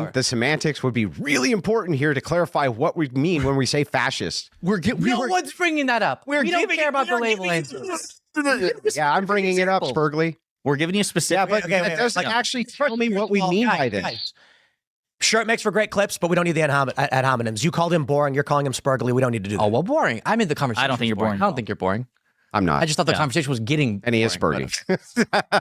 Again, the semantics would be really important here to clarify what we mean when we say fascist. No one's bringing that up. We don't care about the label answers. Yeah, I'm bringing it up, Spurgley. We're giving you specific. Yeah, but that doesn't actually tell me what we mean by this. Sure, it makes for great clips, but we don't need the ad hominems. You called him boring. You're calling him Spurgley. We don't need to do that. Oh, well, boring. I mean, the conversation. I don't think you're boring. I don't think you're boring. I'm not. I just thought the conversation was getting. And he is Spurgley.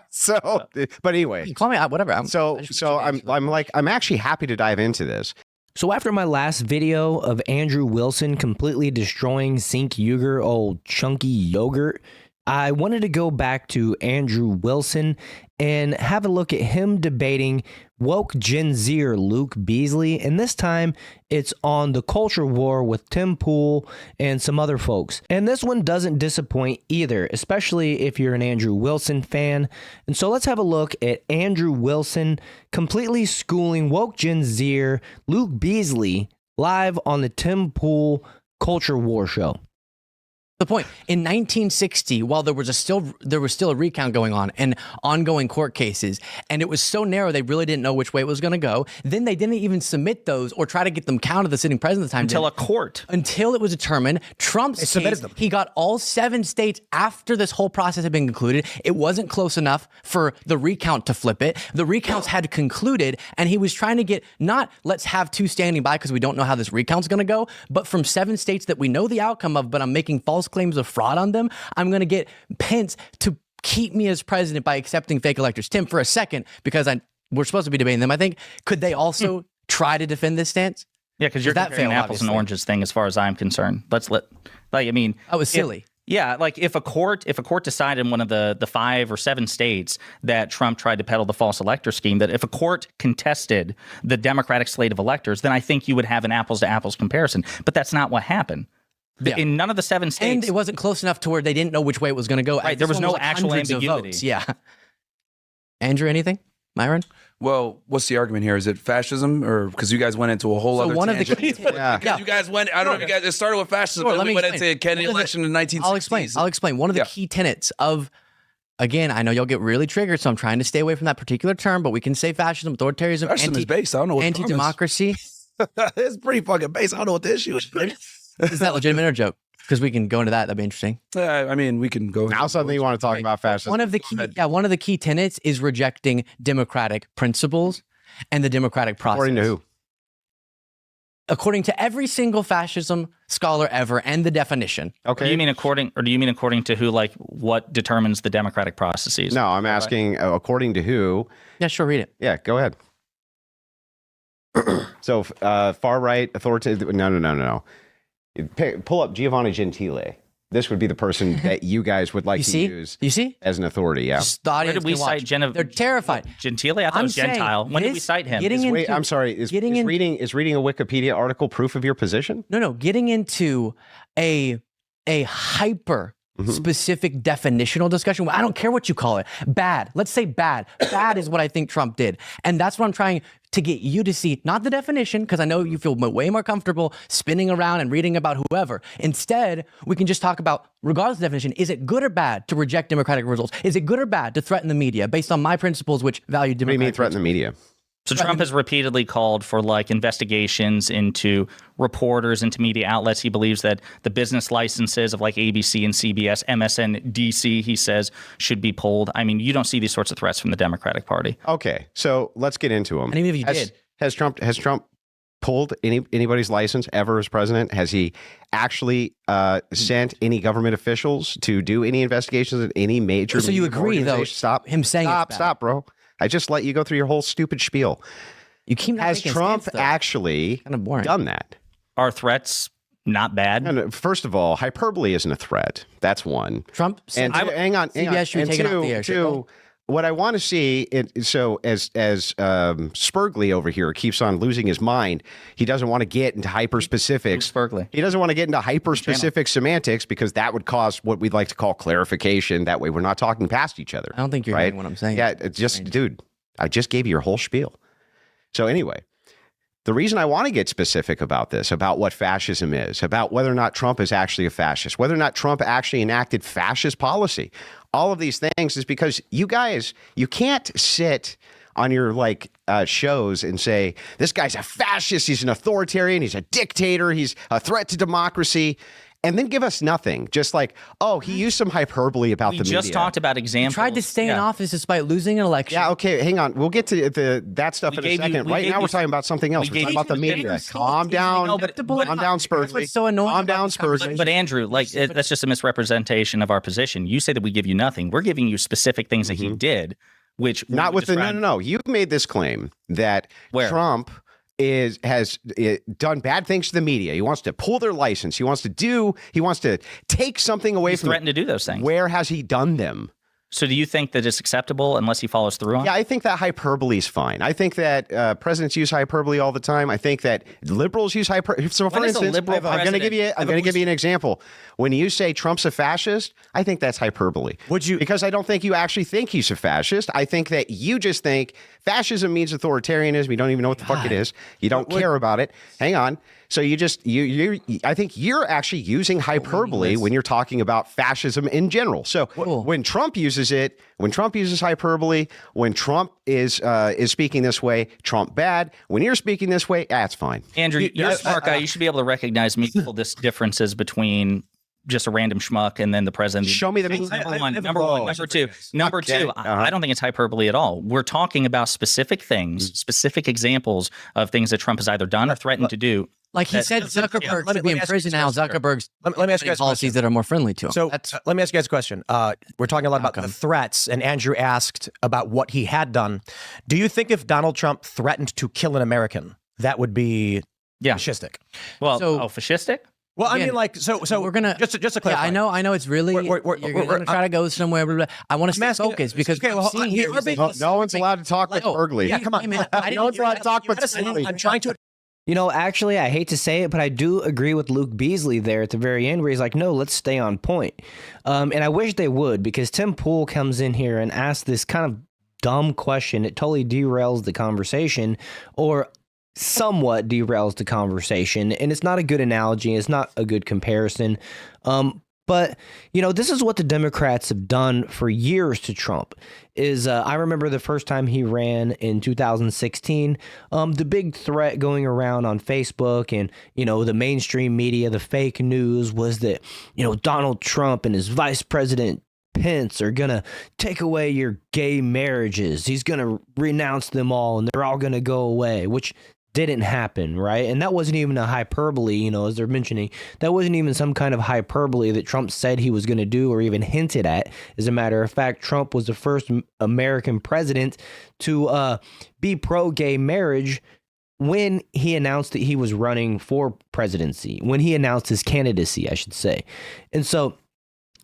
So, but anyway. Call me whatever. I'm actually happy to dive into this. So after my last video of Andrew Wilson completely destroying Sink Uger, old chunky yogurt, I wanted to go back to Andrew Wilson and have a look at him debating woke Gen Zer Luke Beasley, and this time it's on the culture war with Tim Pool and some other folks. And this one doesn't disappoint either, especially if you're an Andrew Wilson fan. And so let's have a look at Andrew Wilson completely schooling woke Gen Zer Luke Beasley live on the Tim Pool Culture War show. The point in 1960, while there was still a recount going on and ongoing court cases, and it was so narrow they really didn't know which way it was going to go. Then they didn't even submit those or try to get them counted. The sitting president at the time until it was determined. Trump's case, he got all 7 states after this whole process had been concluded. It wasn't close enough for the recount to flip it. The recounts had concluded, and he was trying to get not let's have 2 standing by because we don't know how this recount's going to go, but from 7 states that we know the outcome of, but I'm making false claims of fraud on them, I'm going to get Pence to keep me as president by accepting fake electors. Tim, for a second, because we're supposed to be debating them, I think, could they also try to defend this stance? Yeah, because you're comparing apples and oranges thing as far as I'm concerned. I mean, that was silly. Yeah, like if a court decided in one of the 5 or 7 states that Trump tried to peddle the false elector scheme, that if a court contested the Democratic slate of electors, then I think you would have an apples to apples comparison. But that's not what happened. Yeah. In none of the 7 states. And it wasn't close enough to where they didn't know which way it was going to go. Right, there was no actual ambiguity. Yeah. Andrew, anything? Myron? Well, what's the argument here? Is it fascism, or because you guys went into a whole other tangent? You guys went. I don't know if you guys. It started with fascism, but we went into Kennedy election in 1960s. I'll explain. One of the key tenets of, again, I know you'll get really triggered, so I'm trying to stay away from that particular term, but we can say fascism, authoritarianism, fascism is based. I don't know what anti-democracy. It's pretty fucking based. I don't know what the issue is. Is that legitimate or a joke? Because we can go into that. That'd be interesting. I mean, we can go. Now something you want to talk about fascism. One of the key tenets is rejecting democratic principles and the democratic process. According to who? According to every single fascism scholar ever and the definition. Okay. Do you mean according to who, like what determines the democratic processes? No, I'm asking according to who. Yeah, sure, read it. Yeah, go ahead. So far right authoritative. No. Pull up Giovanni Gentile. This would be the person that you guys would like to use. You see? As an authority. Yeah. Where did we cite They're terrified. Gentile? I thought it was Gentile. When did we cite him? I'm sorry. Is reading a Wikipedia article proof of your position? No. Getting into a hyper specific definitional discussion. I don't care what you call it. Bad. Let's say bad. Bad is what I think Trump did. And that's what I'm trying to get you to see, not the definition, because I know you feel way more comfortable spinning around and reading about whoever. Instead, we can just talk about, regardless of the definition, is it good or bad to reject democratic results? Is it good or bad to threaten the media based on my principles, which value democratic? What do you mean threaten the media? So Trump has repeatedly called for like investigations into reporters, into media outlets. He believes that the business licenses of like ABC and CBS, MSNBC, he says, should be pulled. I mean, you don't see these sorts of threats from the Democratic Party. Okay, so let's get into them. And even if you did. Has Trump pulled anybody's license ever as president? Has he actually sent any government officials to do any investigations at any major? So you agree, though? Stop. Him saying stop, bro. I just let you go through your whole stupid spiel. You keep Has Trump actually done that? Are threats not bad? And first of all, hyperbole isn't a threat. That's one. Trump. And hang on. And two, what I want to see, so as Spurgley over here keeps on losing his mind, he doesn't want to get into hyper-specifics. Spurgley. He doesn't want to get into hyper-specific semantics because that would cause what we'd like to call clarification. That way we're not talking past each other. I don't think you're hearing what I'm saying. Yeah, dude, I just gave you your whole spiel. So anyway, the reason I want to get specific about this, about what fascism is, about whether or not Trump is actually a fascist, whether or not Trump actually enacted fascist policy, all of these things is because you guys, you can't sit on your shows and say, this guy's a fascist, he's an authoritarian, he's a dictator, he's a threat to democracy, and then give us nothing. Just like, oh, he used some hyperbole about the media. We just talked about examples. He tried to stay in office despite losing an election. Yeah, okay, hang on. We'll get to that stuff in a second. Right now, we're talking about something else. We're talking about the media. Calm down. Calm down, Spursley. What's so annoying? Calm down, Spursley. But Andrew, that's just a misrepresentation of our position. You say that we give you nothing. We're giving you specific things that he did, which not with the no. You made this claim that Trump has done bad things to the media. He wants to pull their license. He wants to take something away from them. Threatened to do those things. Where has he done them? So do you think that it's acceptable unless he follows through on it? Yeah, I think that hyperbole is fine. I think that presidents use hyperbole all the time. I think that liberals use hyperbole. So for instance, I'm going to give you an example. When you say Trump's a fascist, I think that's hyperbole. Would you? Because I don't think you actually think he's a fascist. I think that you just think fascism means authoritarianism. You don't even know what the fuck it is. You don't care about it. Hang on. So I think you're actually using hyperbole when you're talking about fascism in general. So when Trump uses it, when Trump uses hyperbole, when Trump is speaking this way, Trump bad. When you're speaking this way, that's fine. Andrew, you're a smart guy. You should be able to recognize meaningful differences between just a random schmuck and then the president. Show me the number one. Number two, I don't think it's hyperbole at all. We're talking about specific things, specific examples of things that Trump has either done or threatened to do. Like he said, Zuckerberg should be in prison now. Zuckerberg's let me ask you guys policies that are more friendly to him. So let me ask you guys a question. We're talking a lot about the threats, and Andrew asked about what he had done. Do you think if Donald Trump threatened to kill an American, that would be fascistic? Well, fascistic? Well, I mean, so we're gonna just to clarify. Yeah, I know. It's really you're gonna try to go somewhere. Blah, blah, blah. I want to stay focused because no one's allowed to talk with Burgley. Yeah, come on. No one's allowed to talk with Burgley. I'm trying to. Actually, I hate to say it, but I do agree with Luke Beasley there at the very end where he's like, no, let's stay on point. And I wish they would, because Tim Pool comes in here and asks this kind of dumb question. It totally derails the conversation, or somewhat derails the conversation. And it's not a good analogy. It's not a good comparison. But, this is what the Democrats have done for years to Trump. I remember the first time he ran in 2016, the big threat going around on Facebook and, the mainstream media, the fake news was that, Donald Trump and his vice president Pence are going to take away your gay marriages. He's going to renounce them all and they're all going to go away, which didn't happen, right? And that wasn't even a hyperbole, as they're mentioning. That wasn't even some kind of hyperbole that Trump said he was going to do or even hinted at. As a matter of fact, Trump was the first American president to be pro-gay marriage when he announced that he was running for presidency, when he announced his candidacy, I should say. And so,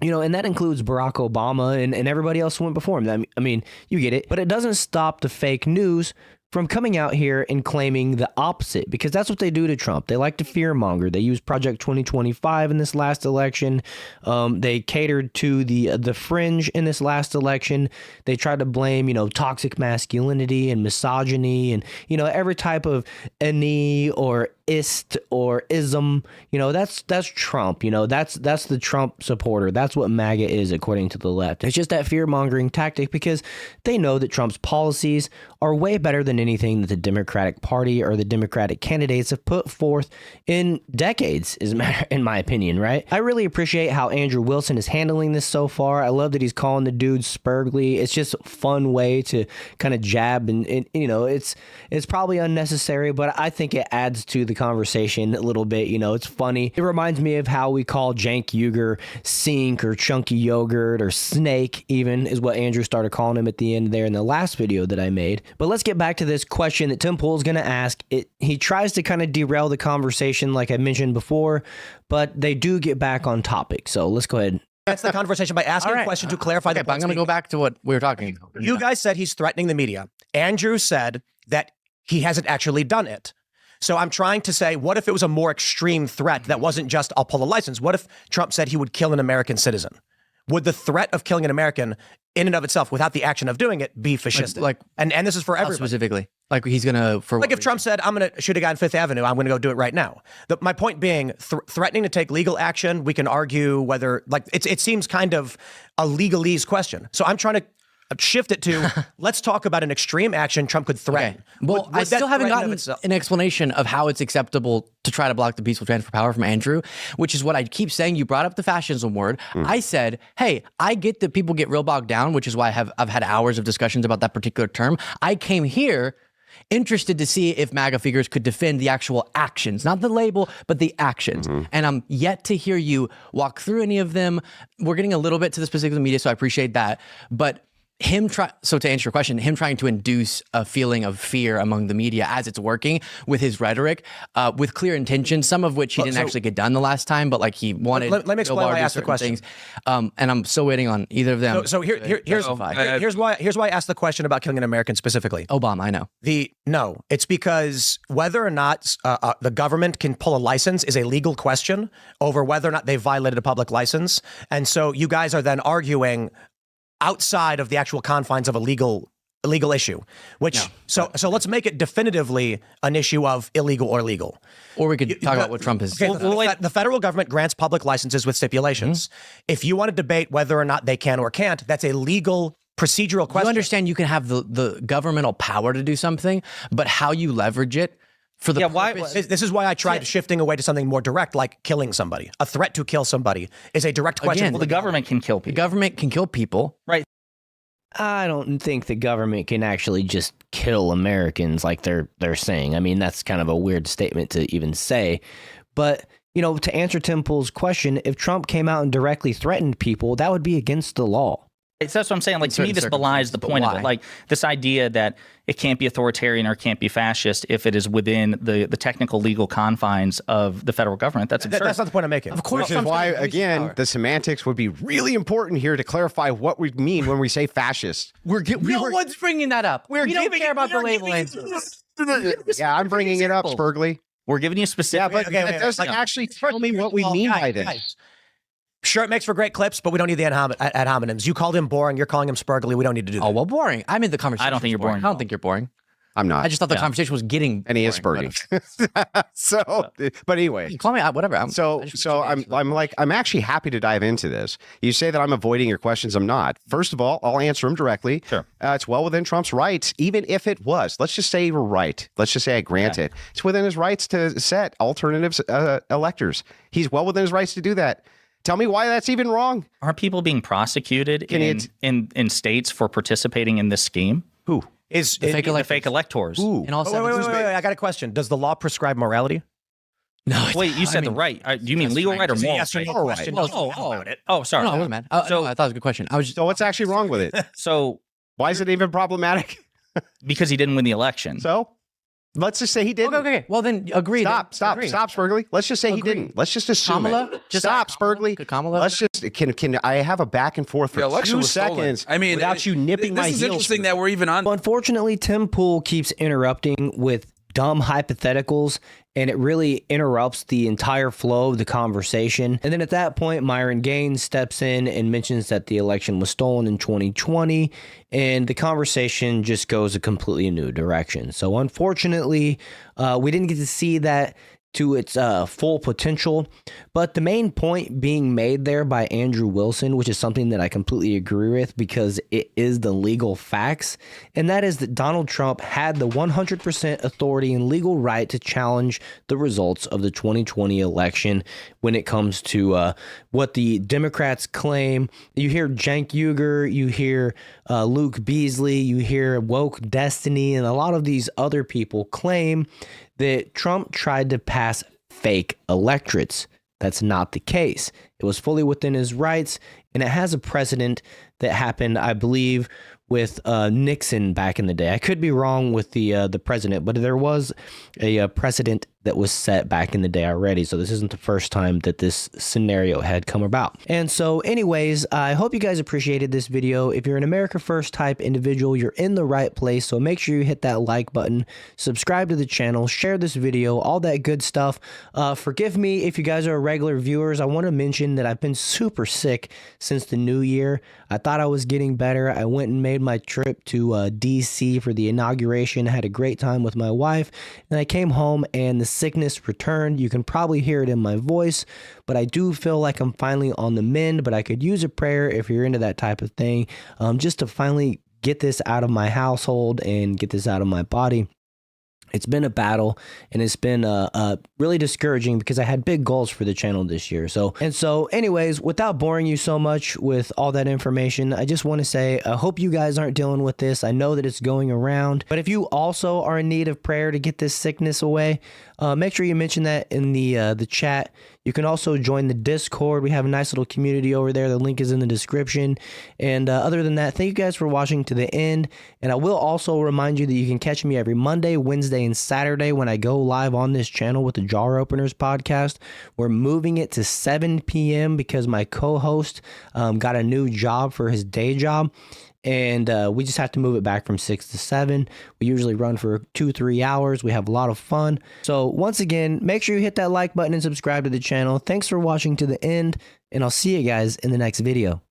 and that includes Barack Obama and everybody else who went before him. I mean, you get it. But it doesn't stop the fake news from coming out here and claiming the opposite, because that's what they do to Trump. They like to fearmonger. They used Project 2025 in this last election. They catered to the fringe in this last election. They tried to blame, toxic masculinity and misogyny and, every type of any or ist or ism. That's Trump. That's the Trump supporter. That's what MAGA is, according to the left. It's just that fear-mongering tactic because they know that Trump's policies are way better than anything that the Democratic Party or the Democratic candidates have put forth in decades, in my opinion, right? I really appreciate how Andrew Wilson is handling this so far. I love that he's calling the dude Spurgley. It's just a fun way to kind of jab and it's probably unnecessary, but I think it adds to the conversation a little bit. It's funny. It reminds me of how we call Cenk Uygur sink or chunky yogurt or snake, even, is what Andrew started calling him at the end there in the last video that I made. But let's get back to this question that Tim Pool's going to ask. He tries to kind of derail the conversation like I mentioned before, but they do get back on topic. So let's go ahead. That's the conversation by asking a question to clarify the point. I'm going to go back to what we were talking about. You guys said he's threatening the media. Andrew said that he hasn't actually done it. So I'm trying to say, what if it was a more extreme threat that wasn't just, I'll pull a license? What if Trump said he would kill an American citizen? Would the threat of killing an American in and of itself, without the action of doing it, be fascistic? And this is for everybody. Specifically. Like he's going to... Like if Trump said, I'm going to shoot a guy on Fifth Avenue, I'm going to go do it right now. My point being, threatening to take legal action, we can argue whether... it seems kind of a legalese question. So I'm trying to shift it to let's talk about an extreme action Trump could threaten. Okay. Well, I still haven't gotten an explanation of how it's acceptable to try to block the peaceful transfer of power from Andrew, which is what I keep saying. You brought up the fascism word. I said, hey, I get that people get real bogged down, which is why I've had hours of discussions about that particular term. I came here interested to see if MAGA figures could defend the actual actions, not the label, but the actions. And I'm yet to hear you walk through any of them. We're getting a little bit to the specifics of the media, so I appreciate that. But so to answer your question, him trying to induce a feeling of fear among the media as it's working with his rhetoric, with clear intentions, some of which he didn't actually get done the last time, but like he wanted. Let me explain why I asked the question. Things. And I'm still waiting on either of them. So here's why I asked the question about killing an American specifically. Obama, I know. No, it's because whether or not the government can pull a license is a legal question over whether or not they violated a public license, and so you guys are then arguing outside of the actual confines of a legal issue, so let's make it definitively an issue of illegal or legal. Or we could talk about what Trump is. Okay, the federal government grants public licenses with stipulations. If you want to debate whether or not they can or can't, that's a legal procedural question. You understand you can have the governmental power to do something, but how you leverage it for the purpose. This is why I tried shifting away to something more direct, like killing somebody. A threat to kill somebody is a direct question. Again, well, the government can kill people. The government can kill people. Right. I don't think the government can actually just kill Americans like they're saying. I mean, that's kind of a weird statement to even say. But, to answer Tim Pool's question, if Trump came out and directly threatened people, that would be against the law. That's what I'm saying. Like, to me, this belies the point of it. Like, this idea that it can't be authoritarian or can't be fascist if it is within the technical legal confines of the federal government. That's absurd. That's not the point I'm making. Of course. Which is why, again, the semantics would be really important here to clarify what we mean when we say fascist. No one's bringing that up. We don't care about the labeling. Yeah, I'm bringing it up, Spurgley. We're giving you specific. Yeah, but that doesn't actually tell me what we mean by this. Sure, it makes for great clips, but we don't need the ad hominems. You called him boring. You're calling him Spurgley. We don't need to do that. Oh, well, boring. I'm in the conversation. I don't think you're boring. I don't think you're boring. I'm not. I just thought the conversation was getting. And he is Spurgley. But anyway. Call me whatever. I'm actually happy to dive into this. You say that I'm avoiding your questions. I'm not. First of all, I'll answer them directly. Sure. It's well within Trump's rights, even if it was. Let's just say we're right. Let's just say I grant it. It's within his rights to set alternatives electors. He's well within his rights to do that. Tell me why that's even wrong. Are people being prosecuted in states for participating in this scheme? Who? The fake electors. Ooh. In all Wait, I got a question. Does the law prescribe morality? No. Wait, you said the right. Do you mean legal right or moral right? No question. Oh, sorry. No, I wasn't mad. No, I thought it was a good question. So what's actually wrong with it? So why is it even problematic? Because he didn't win the election. So let's just say he didn't. Okay. Well, then agree. Stop, Spurgley. Let's just say he didn't. Let's just assume it. Stop, Spurgley. Let's just can I have a back and forth for 2 seconds? I mean, without you nipping my heels. This is interesting that we're even on. Well, unfortunately, Tim Pool keeps interrupting with dumb hypotheticals, and it really interrupts the entire flow of the conversation. And then at that point, Myron Gaines steps in and mentions that the election was stolen in 2020, and the conversation just goes a completely new direction. So unfortunately, we didn't get to see that to its full potential. But the main point being made there by Andrew Wilson, which is something that I completely agree with because it is the legal facts, and that is that Donald Trump had the 100% authority and legal right to challenge the results of the 2020 election when it comes to what the Democrats claim. You hear Cenk Uygur, you hear Luke Beasley, you hear Woke Destiny, and a lot of these other people claim that Trump tried to pass fake electorates. That's not the case. It was fully within his rights, and it has a precedent that happened, I believe, with Nixon back in the day. I could be wrong with the president, but there was a precedent that was set back in the day already. So this isn't the first time that this scenario had come about. And so anyways, I hope you guys appreciated this video. If you're an America First type individual, you're in the right place. So make sure you hit that like button, subscribe to the channel, share this video, all that good stuff. Forgive me if you guys are regular viewers. I want to mention that I've been super sick since the new year. I thought I was getting better. I went and made my trip to DC for the inauguration. I had a great time with my wife, and I came home and the sickness returned. You can probably hear it in my voice, but I do feel like I'm finally on the mend, but I could use a prayer if you're into that type of thing, just to finally get this out of my household and get this out of my body. It's been a battle, and it's been really discouraging because I had big goals for the channel this year. So anyways, without boring you so much with all that information, I just want to say I hope you guys aren't dealing with this. I know that it's going around, but if you also are in need of prayer to get this sickness away, make sure you mention that in the chat. You can also join the Discord. We have a nice little community over there. The link is in the description. And other than that, thank you guys for watching to the end. And I will also remind you that you can catch me every Monday, Wednesday, and Saturday when I go live on this channel with the Jar Openers podcast. We're moving it to 7 p.m. because my co-host got a new job for his day job. And we just have to move it back from 6 to 7. We usually run for 2-3 hours. We have a lot of fun. So once again, make sure you hit that like button and subscribe to the channel. Thanks for watching to the end, and I'll see you guys in the next video.